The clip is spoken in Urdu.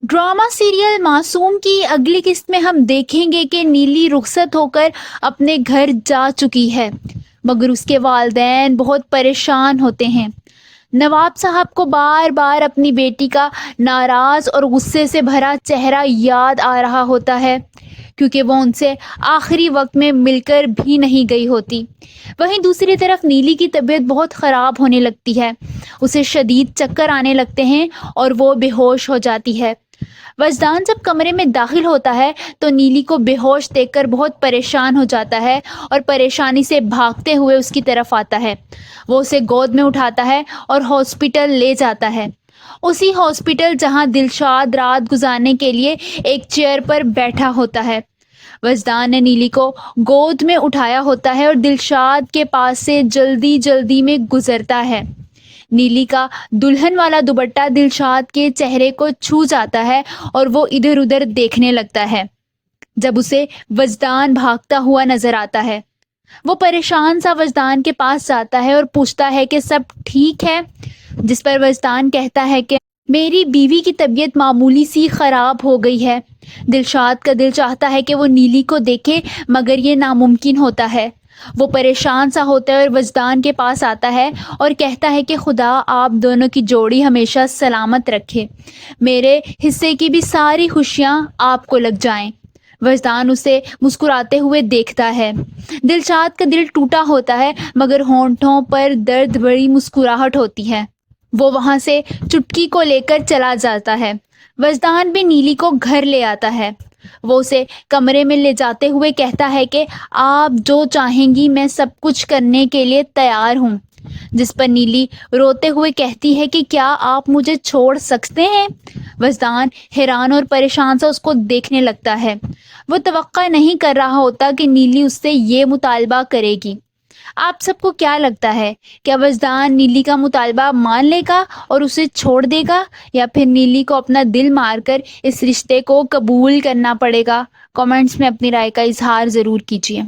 ڈرامہ سیریل معصوم کی اگلی قسط میں ہم دیکھیں گے کہ نیلی رخصت ہو کر اپنے گھر جا چکی ہے، مگر اس کے والدین بہت پریشان ہوتے ہیں۔ نواب صاحب کو بار بار اپنی بیٹی کا ناراض اور غصے سے بھرا چہرہ یاد آ رہا ہوتا ہے، کیونکہ وہ ان سے آخری وقت میں مل کر بھی نہیں گئی ہوتی۔ وہیں دوسری طرف نیلی کی طبیعت بہت خراب ہونے لگتی ہے، اسے شدید چکر آنے لگتے ہیں اور وہ بے ہوش ہو جاتی ہے۔ وجدان جب کمرے میں داخل ہوتا ہے تو نیلی کو بے ہوش دیکھ کر بہت پریشان ہو جاتا ہے اور پریشانی سے بھاگتے ہوئے اس کی طرف آتا ہے۔ وہ اسے گود میں اٹھاتا ہے اور ہاسپٹل لے جاتا ہے، اسی ہاسپٹل جہاں دلشاد رات گزارنے کے لیے ایک چیئر پر بیٹھا ہوتا ہے۔ وجدان نے نیلی کو گود میں اٹھایا ہوتا ہے اور دلشاد کے پاس سے جلدی جلدی میں گزرتا ہے۔ نیلی کا دلہن والا دوپٹہ دلشاد کے چہرے کو چھو جاتا ہے اور وہ ادھر ادھر دیکھنے لگتا ہے جب اسے وجدان بھاگتا ہوا نظر آتا ہے۔ وہ پریشان سا وجدان کے پاس جاتا ہے اور پوچھتا ہے کہ سب ٹھیک ہے، جس پر وجدان کہتا ہے کہ میری بیوی کی طبیعت معمولی سی خراب ہو گئی ہے۔ دلشاد کا دل چاہتا ہے کہ وہ نیلی کو دیکھے، مگر یہ ناممکن ہوتا ہے۔ وہ پریشان سا ہوتا ہے اور وجدان کے پاس آتا ہے اور کہتا ہے کہ خدا آپ دونوں کی جوڑی ہمیشہ سلامت رکھے، میرے حصے کی بھی ساری خوشیاں آپ کو لگ جائیں۔ وجدان اسے مسکراتے ہوئے دیکھتا ہے۔ دلشاد کا دل ٹوٹا ہوتا ہے، مگر ہونٹوں پر درد بھری مسکراہٹ ہوتی ہے۔ وہ وہاں سے چٹکی کو لے کر چلا جاتا ہے۔ وجدان بھی نیلی کو گھر لے آتا ہے۔ وہ اسے کمرے میں لے جاتے ہوئے کہتا ہے کہ آپ جو چاہیں گی میں سب کچھ کرنے کے لیے تیار ہوں، جس پر نیلی روتے ہوئے کہتی ہے کہ کیا آپ مجھے چھوڑ سکتے ہیں؟ وجدان حیران اور پریشان سا اس کو دیکھنے لگتا ہے۔ وہ توقع نہیں کر رہا ہوتا کہ نیلی اس سے یہ مطالبہ کرے گی۔ آپ سب کو کیا لگتا ہے، کیا وجدان نیلی کا مطالبہ مان لے گا اور اسے چھوڑ دے گا، یا پھر نیلی کو اپنا دل مار کر اس رشتے کو قبول کرنا پڑے گا؟ کامنٹس میں اپنی رائے کا اظہار ضرور کیجیے۔